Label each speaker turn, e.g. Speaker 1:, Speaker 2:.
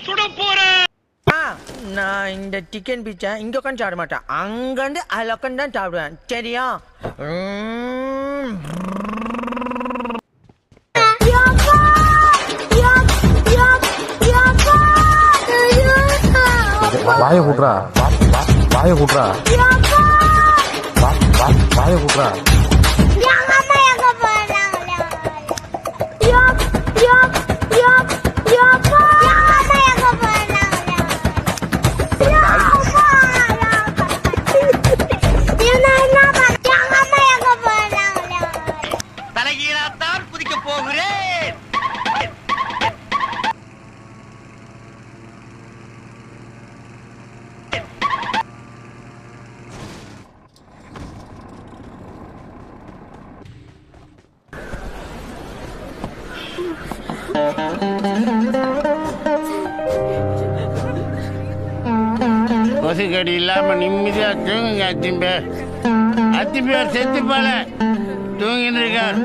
Speaker 1: சுட போறேன்.
Speaker 2: நான் இந்த சிக்கன் பீச்சா இங்க உட்காந்து சாப்பிட மாட்டேன், அங்கிருந்து அதில் உட்காந்து தான் சாப்பிடுவேன், சரியா?
Speaker 3: வாய கூட்டுறா, வாய கூட்டுறா, வாய கூட்டுறா.
Speaker 1: தலைகீழாத்தான் குதிக்க போகிறேன். கொசுக்கடி இல்லாம நிம்மதியா தூங்குங்க. அத்திம்பேர் செத்து போல தூங்கிட்டு இருக்கார்.